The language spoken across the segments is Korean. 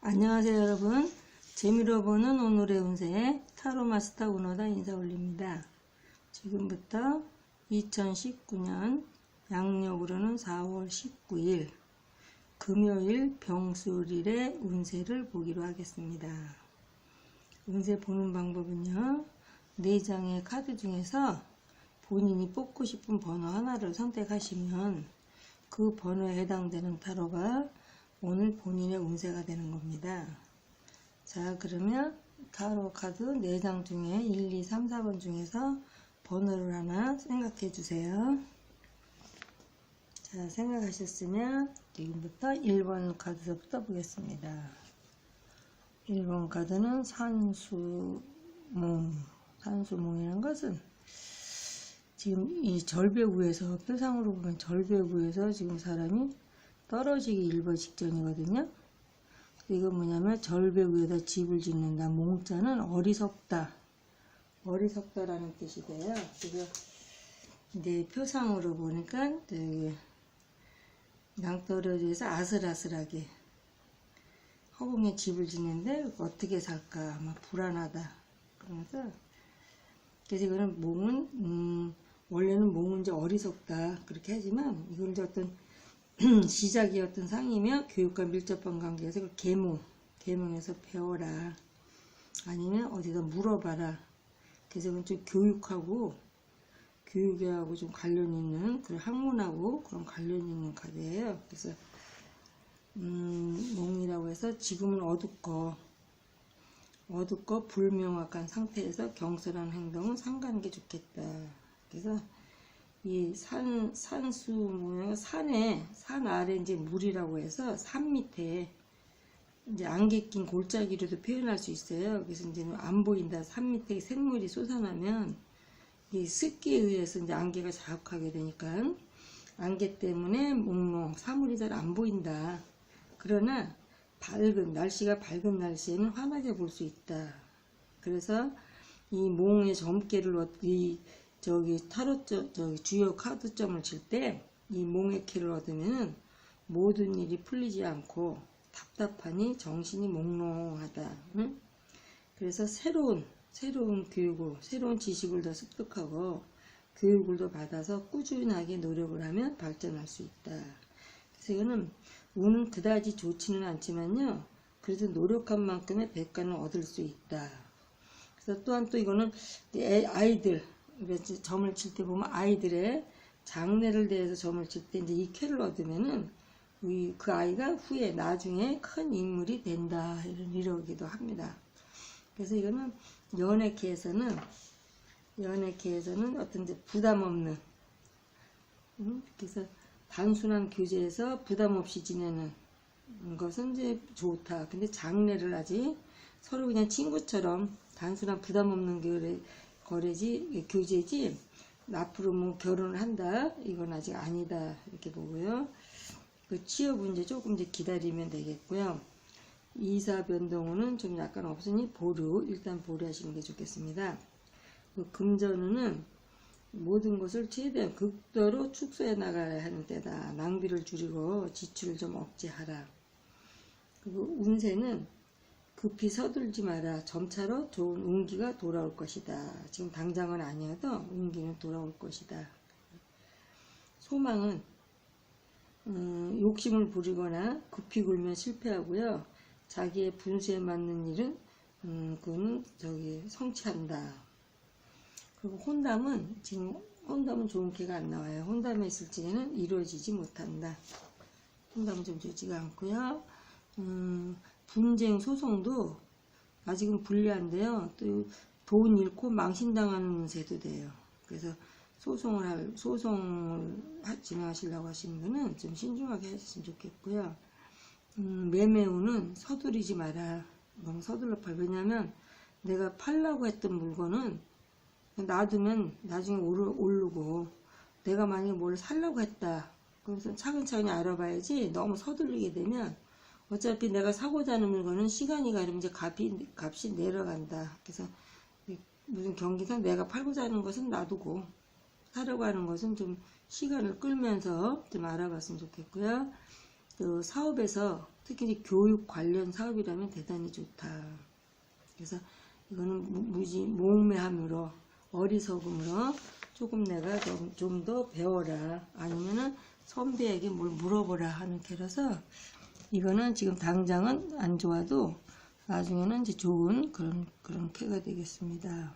안녕하세요 여러분. 재미로 보는 오늘의 운세 타로 마스터 오너다 인사 올립니다. 지금부터 2019년 양력으로는 4월 19일 금요일 병술일의 운세를 보기로 하겠습니다. 운세 보는 방법은요, 4장의 카드 중에서 본인이 뽑고 싶은 번호 하나를 선택하시면 그 번호에 해당되는 타로가 오늘 본인의 운세가 되는 겁니다. 자, 그러면 타로 카드 4장 중에 1, 2, 3, 4번 중에서 번호를 하나 생각해 주세요. 자, 생각하셨으면 지금부터 1번 카드부터 보겠습니다. 1번 카드는 산수몽. 산수몽이라는 것은 지금 이 절벽위에서, 표상으로 보면 절벽위에서 지금 사람이 떨어지기 일보 직전이거든요. 이건 뭐냐면 절벽 위에다 집을 짓는다. 몽자는 어리석다. 어리석다라는 뜻이 돼요. 그래서 이제 표상으로 보니까 낭떠러지에서 아슬아슬하게 허공에 집을 짓는데 어떻게 살까 막 불안하다. 그러면서 그래서 이거는 몽은 원래는 몽은 이제 어리석다 그렇게 하지만 이건 이제 어떤 시작이었던 상이며 교육과 밀접한 관계에서 그 계몽에서 배워라 아니면 어디다 물어봐라. 그래서 이건 좀 교육하고 좀 관련 있는 그런 학문하고 그런 관련 있는 카드예요. 그래서 몽이라고 해서 지금은 어둡고 불명확한 상태에서 경솔한 행동은 삼가는 게 좋겠다. 그래서 이 산수 모양 산 아래 이제 물이라고 해서 산 밑에 이제 안개 낀 골짜기로도 표현할 수 있어요. 그래서 이제 안 보인다. 산 밑에 생물이 쏟아나면 이 습기에 의해서 이제 안개가 자욱하게 되니까 안개 때문에 몽롱 사물이 잘 안 보인다. 그러나 날씨가 밝은 날씨에는 환하게 볼 수 있다. 그래서 이 몽의 점괘를 타로 주요 카드점을 칠 때 이 몽의 키를 얻으면 모든 일이 풀리지 않고 답답하니 정신이 몽롱하다. 응? 그래서 새로운 교육을, 새로운 지식을 더 습득하고 교육을 더 받아서 꾸준하게 노력을 하면 발전할 수 있다. 그래서 이거는 운은 그다지 좋지는 않지만요, 그래도 노력한 만큼의 백과는 얻을 수 있다. 그래서 또한 또 이거는 아이들, 점을 칠 때 보면 아이들의 장래를 대해서 점을 칠 때 이제 이 쾌를 얻으면은 그 아이가 후에 나중에 큰 인물이 된다 이러기도 합니다. 그래서 이거는 연애계에서는 어떤 이제 부담 없는, 그래서 단순한 교제에서 부담 없이 지내는 것은 이제 좋다. 근데 장래를 아직 서로 그냥 친구처럼 단순한 부담 없는 교제지 앞으로 뭐 결혼을 한다 이건 아직 아니다 이렇게 보고요. 그 취업 문제 조금 이제 기다리면 되겠고요. 이사 변동은 좀 약간 없으니 일단 보류 하시는 게 좋겠습니다. 그 금전운은 모든 것을 최대한 극도로 축소해 나가야 하는 때다. 낭비를 줄이고 지출을 좀 억제하라. 그리고 운세는 급히 서둘지 마라. 점차로 좋은 운기가 돌아올 것이다. 지금 당장은 아니어도 운기는 돌아올 것이다. 소망은 욕심을 부리거나 급히 굴면 실패하고요. 자기의 분수에 맞는 일은 그거는 성취한다. 그리고 혼담은 좋은 기가 안 나와요. 혼담에 있을 적에는 이루어지지 못한다. 혼담은 좀 좋지가 않고요. 분쟁, 소송도 아직은 불리한데요. 또 돈 잃고 망신당하는 운세도 돼요. 그래서 소송을 진행하시려고 하시는 분은 좀 신중하게 하셨으면 좋겠고요. 매매운은 서두르지 마라. 너무 서둘러 팔. 왜냐면 내가 팔라고 했던 물건은 놔두면 나중에 오르고, 내가 만약에 뭘 살라고 했다. 그래서 차근차근히 알아봐야지. 너무 서둘르게 되면 어차피 내가 사고자 하는 물건은 시간이 가면 이제 값이 내려간다. 그래서 무슨 경기상 내가 팔고자 하는 것은 놔두고 사려고 하는 것은 좀 시간을 끌면서 좀 알아봤으면 좋겠고요. 그 사업에서 특히 이제 교육 관련 사업이라면 대단히 좋다. 그래서 이거는 무지 몽매함으로 어리석음으로 조금 내가 좀 더 배워라, 아니면은 선배에게 뭘 물어보라 하는 캐라서 이거는 지금 당장은 안 좋아도 나중에는 이제 좋은 그런 캐가 되겠습니다.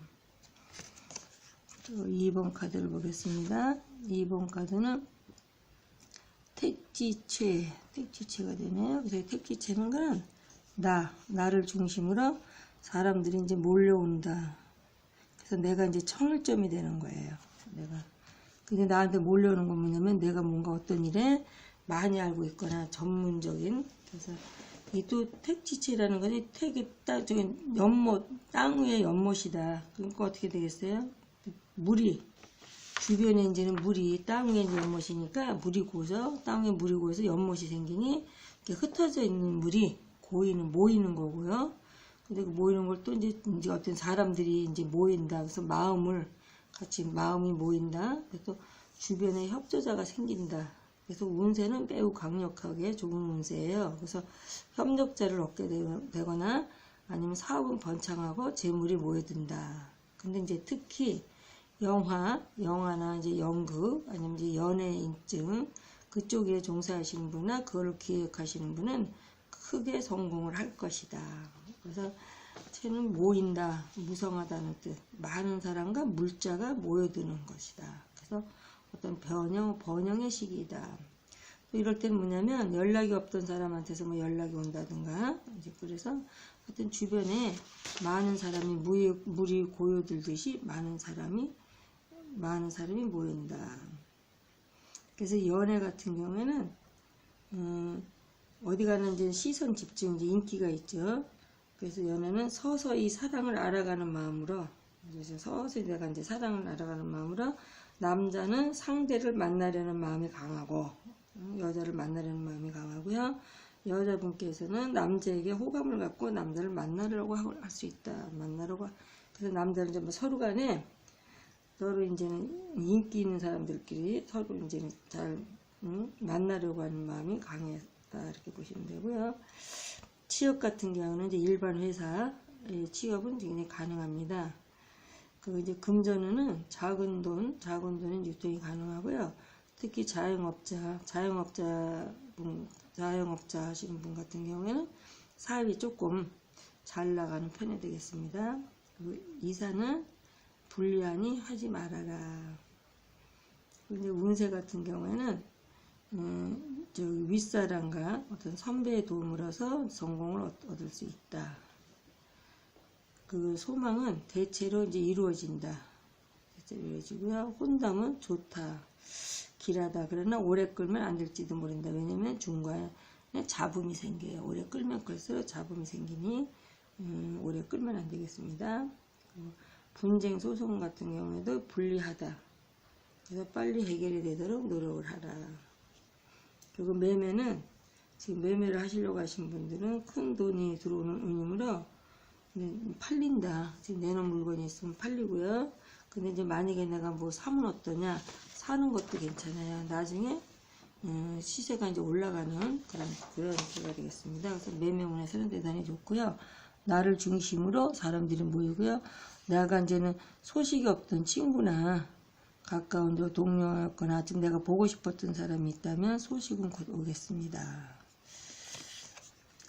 또 2번 카드를 보겠습니다. 2번 카드는 택지체가 되네요. 그래서 택지체는 거는 나를 중심으로 사람들이 이제 몰려온다. 그래서 내가 이제 청일점이 되는 거예요. 근데 나한테 몰려오는 건 뭐냐면 내가 뭔가 어떤 일에 많이 알고 있거나 전문적인. 그래서 이 또 택지체라는 거는 택이 저기 연못, 땅 위에 연못이다. 그러니까 어떻게 되겠어요? 물이 주변에 이제는 물이 땅 위에 연못이니까 물이 고서 땅 위에 물이 고서 연못이 생기니 이렇게 흩어져 있는 물이 모이는 거고요. 근데 그 모이는 걸 또 이제 어떤 사람들이 이제 모인다. 그래서 마음이 모인다. 그래서 주변에 협조자가 생긴다. 그래서 운세는 매우 강력하게 좋은 운세예요. 그래서 협력자를 얻게 되거나 아니면 사업은 번창하고 재물이 모여든다. 근데 이제 특히 영화나 이제 연극 아니면 이제 연예 인증 그쪽에 종사하시는 분이나 그걸 기획하시는 분은 크게 성공을 할 것이다. 그래서 쟤는 모인다, 무성하다는 뜻, 많은 사람과 물자가 모여드는 것이다. 그래서 어떤 번영의 시기이다. 또 이럴 때는 뭐냐면 연락이 없던 사람한테서 뭐 연락이 온다든가, 이제 그래서 하여튼 주변에 많은 사람이 물이 고여들듯이 많은 사람이 모인다. 그래서 연애 같은 경우에는 어디 가는 이제 시선 집중, 이제 인기가 있죠. 그래서 연애는 서서히 사랑을 알아가는 마음으로, 그래서 서서히 내가 이제 사랑을 알아가는 마음으로, 남자는 상대를 만나려는 마음이 강하고, 여자를 만나려는 마음이 강하고요. 여자분께서는 남자에게 호감을 갖고 남자를 만나려고 할 수 있다. 그래서 남자는 이제 뭐 서로 간에 서로 이제는 인기 있는 사람들끼리 서로 이제는 잘 만나려고 하는 마음이 강했다. 이렇게 보시면 되고요. 취업 같은 경우는 이제 일반 회사 취업은 굉장히 가능합니다. 그 이제 금전운은 작은 돈은 유통이 가능하고요. 특히 자영업자 하시는 분 같은 경우에는 사업이 조금 잘 나가는 편이 되겠습니다. 그리고 이사는 불리하니 하지 말아라. 이제 운세 같은 경우에는 윗사람과 어떤 선배의 도움을 얻어서 성공을 얻을 수 있다. 그 소망은 대체로 이제 이루어진다. 이루어지고요. 혼담은 좋다. 길하다. 그러나 오래 끌면 안 될지도 모른다. 왜냐면 중간에 잡음이 생겨요. 오래 끌면 끌수록 잡음이 생기니 오래 끌면 안 되겠습니다. 분쟁 소송 같은 경우에도 불리하다. 그래서 빨리 해결이 되도록 노력을 하라. 그리고 매매는 지금 매매를 하시려고 하신 분들은 큰 돈이 들어오는 운이므로 팔린다. 지금 내놓은 물건이 있으면 팔리고요. 근데 이제 만약에 내가 뭐 사면 어떠냐, 사는 것도 괜찮아요. 나중에 시세가 이제 올라가는 그런 기회가 되겠습니다. 그래서 매매운에서는 대단히 좋고요. 나를 중심으로 사람들이 모이고요. 내가 이제는 소식이 없던 친구나 가까운 동료였거나 지금 내가 보고 싶었던 사람이 있다면 소식은 곧 오겠습니다.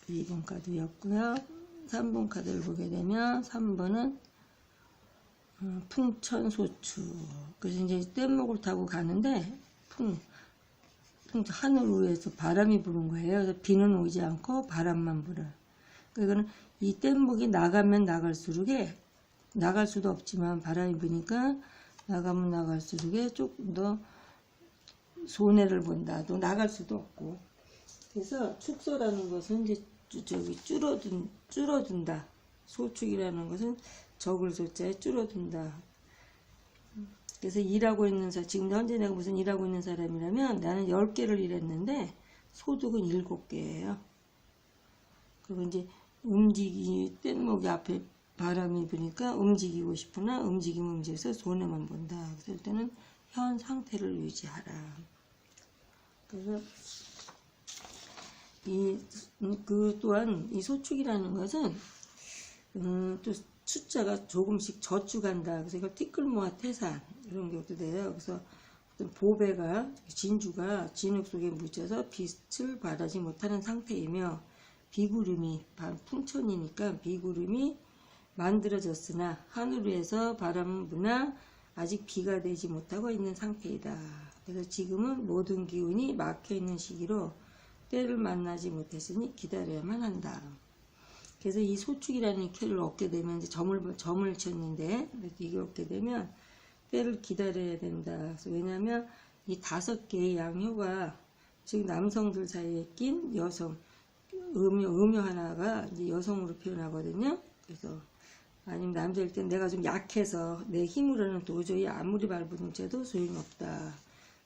2번 카드였고요. 3번 카드를 보게 되면 3번은 풍천소추. 그래서 이제 뗏목을 타고 가는데 하늘 위에서 바람이 부는 거예요. 그래서 비는 오지 않고 바람만 불어요. 그러니까 이 뗏목이 나가면 나갈 수도 없지만 바람이 부니까 나가면 나갈수록 조금 더 손해를 본다. 또 나갈 수도 없고. 그래서 축소라는 것은 이제 줄어든다. 소축이라는 것은 적을 소자에 줄어든다. 그래서 일하고 있는 지금 현재 내가 무슨 일하고 있는 사람이라면 나는 10개를 일했는데 소득은 7개예요. 그리고 이제 뗏목이 앞에 바람이 부니까 움직이고 싶으나 움직이면 움직여서 손해만 본다. 그럴 때는 현 상태를 유지하라. 그래서 또한 이 소축이라는 것은 또 숫자가 조금씩 저축한다. 그래서 이걸 티끌모아 태산 이런 것도 돼요. 그래서 어떤 보배가 진주가 진흙 속에 묻혀서 빛을 발하지 못하는 상태이며 비구름이 풍천이니까 비구름이 만들어졌으나 하늘 위에서 바람은 부나 아직 비가 되지 못하고 있는 상태이다. 그래서 지금은 모든 기운이 막혀 있는 시기로 때를 만나지 못했으니 기다려야만 한다. 그래서 이 소축이라는 쾌를 얻게 되면 이제 점을 쳤는데 이게 얻게 되면 때를 기다려야 된다. 그래서 왜냐하면 이 5개의 양효가 즉 남성들 사이에 낀 여성 음효 하나가 이제 여성으로 표현하거든요. 그래서 아니면 남자일 땐 내가 좀 약해서 내 힘으로는 도저히 아무리 발부둥 쳐도 소용이 없다.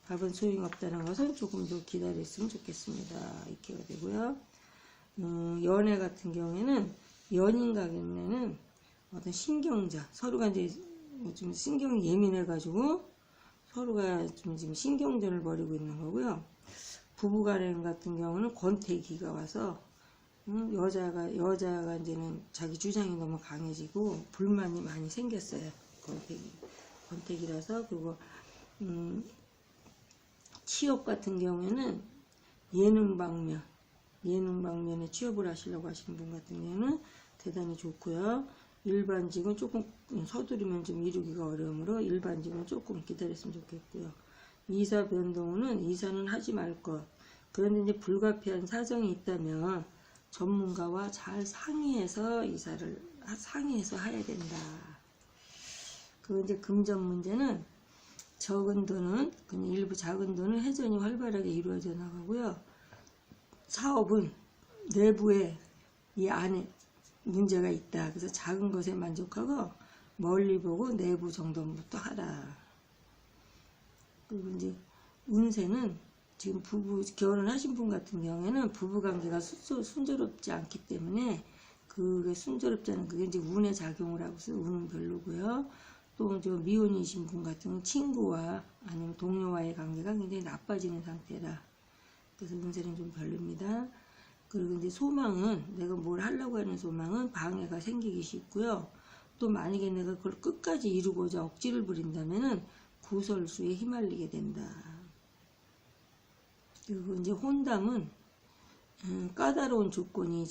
밟은 소용이 없다는 것은 조금 더 기다렸으면 좋겠습니다. 이렇게 되고요. 연애 같은 경우에는 연인간에는 어떤 신경자 서로가 이제 좀 신경이 예민해가지고 서로가 좀 지금 신경전을 벌이고 있는 거고요. 부부간에 같은 경우는 권태기가 와서 여자가 이제는 자기 주장이 너무 강해지고 불만이 많이 생겼어요. 권태기라서. 그리고 취업 같은 경우에는 예능 방면에 취업을 하시려고 하시는 분 같은 경우는 대단히 좋고요. 일반직은 조금 서두르면 좀 이루기가 어려우므로 일반직은 조금 기다렸으면 좋겠고요. 이사 변동은 이사는 하지 말 것. 그런데 이제 불가피한 사정이 있다면 전문가와 잘 상의해서 상의해서 해야 된다. 그 이제 금전 문제는 적은 돈은 그냥 일부 작은 돈은 회전이 활발하게 이루어져 나가고요. 사업은 내부에 이 안에 문제가 있다. 그래서 작은 것에 만족하고 멀리 보고 내부 정돈부터 하라. 그리고 이제 운세는 지금 결혼하신 분 같은 경우에는 부부관계가 순조롭지 않기 때문에 그게 순조롭지 않은 그게 이제 운에 작용을 하고 있어요. 운은 별로고요. 또 좀 미혼이신 분 같은 경우는 친구와 아니면 동료와의 관계가 굉장히 나빠지는 상태라. 그래서 운세는 좀 별로입니다. 그리고 이제 소망은 내가 뭘 하려고 하는 소망은 방해가 생기기 쉽고요. 또 만약에 내가 그걸 끝까지 이루고자 억지를 부린다면은 구설수에 휘말리게 된다. 그리고 이제 혼담은 까다로운 조건을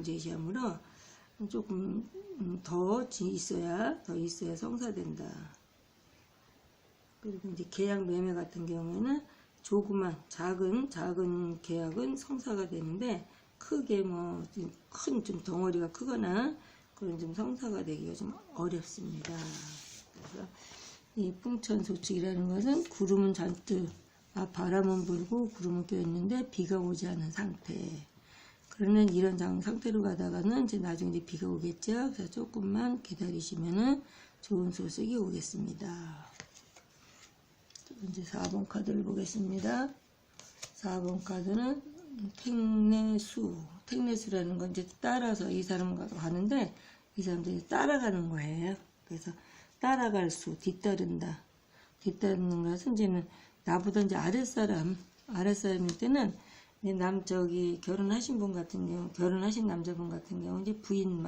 제시하므로 조금 더 있어야 성사된다. 그리고 이제 계약 매매 같은 경우에는 조그만 작은 계약은 성사가 되는데 크게 좀 덩어리가 크거나 그런 좀 성사가 되기가 좀 어렵습니다. 그래서 이 풍천소축이라는 것은 구름은 잔뜩 바람은 불고 구름은 껴있는데 비가 오지 않은 상태. 그러면 이런 상태로 가다가는 이제 나중에 이제 비가 오겠죠. 그래서 조금만 기다리시면은 좋은 소식이 오겠습니다. 이제 4번 카드를 보겠습니다. 4번 카드는 택내수라는 건 이제 따라서 이 사람과 가는데 이 사람들이 따라가는 거예요. 그래서 따라갈 수, 뒤따르는 것은 이제는 나보다 이제 아랫사람일 때는 결혼하신 분 같은 경우, 결혼하신 남자분 같은 경우 이제 부인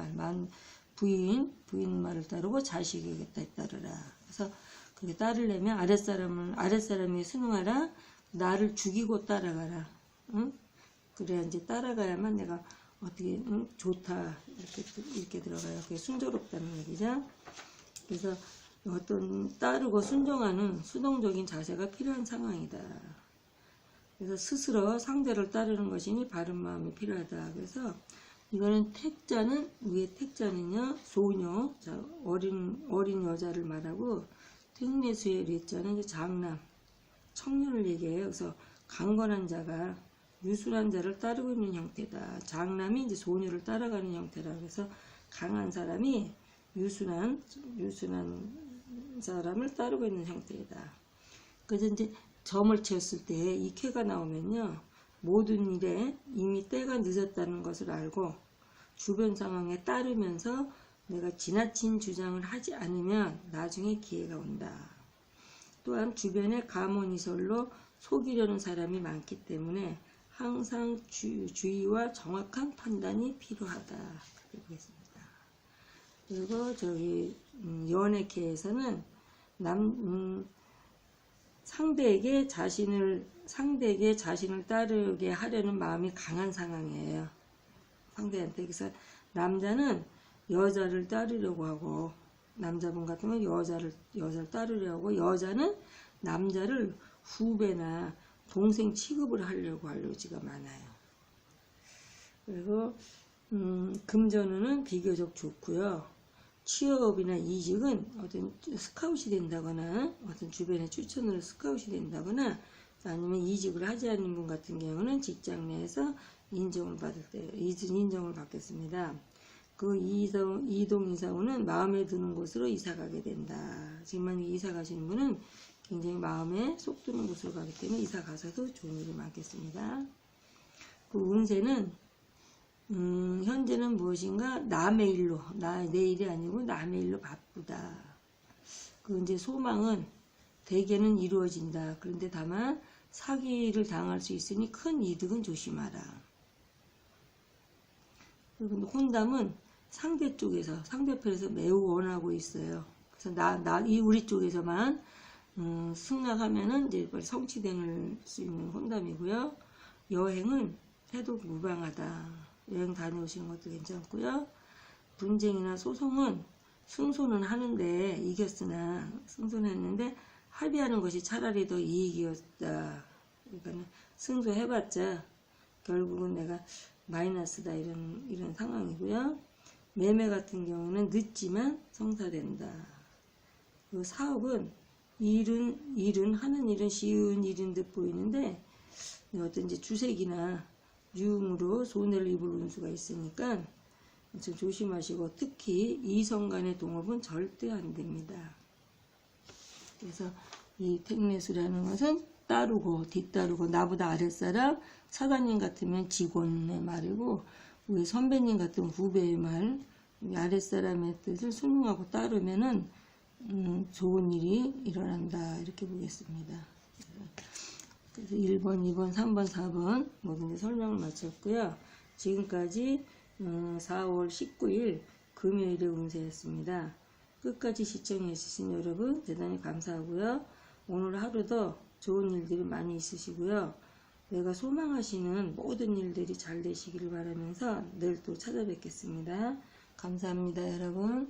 말을 따르고 자식에게 따르라. 그래서 그게 따르려면 아랫사람이 순응하라. 나를 죽이고 따라가라. 응? 그래야 이제 따라가야만 내가 어떻게 좋다 이렇게 들어가요. 그게 순조롭다는 얘기죠. 그래서 어떤 따르고 순종하는 수동적인 자세가 필요한 상황이다. 그래서 스스로 상대를 따르는 것이니 바른 마음이 필요하다. 그래서 이거는 위에 택자는요 소녀, 어린 여자를 말하고 택내수의 례자는 이제 장남, 청년을 얘기해요. 그래서 강건한 자가 유순한 자를 따르고 있는 형태다. 장남이 이제 소녀를 따라가는 형태라. 그래서 강한 사람이 유순한 사람을 따르고 있는 형태이다. 그래서 이제 점을 채웠을 때 이 쾌가 나오면요, 모든 일에 이미 때가 늦었다는 것을 알고 주변 상황에 따르면서 내가 지나친 주장을 하지 않으면 나중에 기회가 온다. 또한 주변에 가문이설로 속이려는 사람이 많기 때문에 항상 주의와 정확한 판단이 필요하다. 그렇게 보겠습니다. 그리고 저기 연애계에서는 상대에게 자신을 따르게 하려는 마음이 강한 상황이에요. 상대한테. 그래서 남자는 여자를 따르려고 하고, 남자분 같은 경우는 여자를 따르려고 하고, 여자는 남자를 후배나 동생 취급을 하려고 할 여지가 많아요. 그리고 금전운은 비교적 좋고요. 취업이나 이직은 어떤 스카웃이 된다거나, 어떤 주변의 추천으로 스카웃이 된다거나, 아니면 이직을 하지 않는 분 같은 경우는 직장 내에서 인정을 받겠습니다. 그 이동 이사운은 마음에 드는 곳으로 이사 가게 된다. 지금 만약에 이사 가시는 분은 굉장히 마음에 쏙 드는 곳으로 가기 때문에 이사 가서도 좋은 일이 많겠습니다. 그 운세는 현재는 무엇인가 남의 일로, 내 일이 아니고 남의 일로 바쁘다. 그 이제 소망은 대개는 이루어진다. 그런데 다만 사기를 당할 수 있으니 큰 이득은 조심하라. 그리고 혼담은 상대편에서 매우 원하고 있어요. 그래서 우리 쪽에서만 승낙하면은 이제 성취될 수 있는 혼담이고요. 여행은 해도 무방하다. 여행 다녀오시는 것도 괜찮고요. 분쟁이나 소송은 승소는 하는데 이겼으나 승소했는데 합의하는 것이 차라리 더 이익이었다. 그러니까 승소해봤자 결국은 내가 마이너스다 이런 상황이고요. 매매 같은 경우는 늦지만 성사된다. 그 사업은 하는 일은 쉬운 일인 듯 보이는데 어떤 이제 주색이나 유흥으로 손해를 입을 운수가 있으니까 좀 조심하시고 특히 이성 간의 동업은 절대 안 됩니다. 그래서 이 택매수라는 것은 따르고 뒤따르고 나보다 아랫사람 사장님 같으면 직원의 말이고 우리 선배님 같은 후배의 말 아랫사람의 뜻을 순응하고 따르면은 좋은 일이 일어난다 이렇게 보겠습니다. 그래서 1번, 2번, 3번, 4번 모든 설명을 마쳤고요. 지금까지 4월 19일 금요일의 운세였습니다. 끝까지 시청해 주신 여러분 대단히 감사하고요. 오늘 하루도 좋은 일들이 많이 있으시고요. 내가 소망하시는 모든 일들이 잘 되시기를 바라면서 내일 또 찾아뵙겠습니다. 감사합니다, 여러분.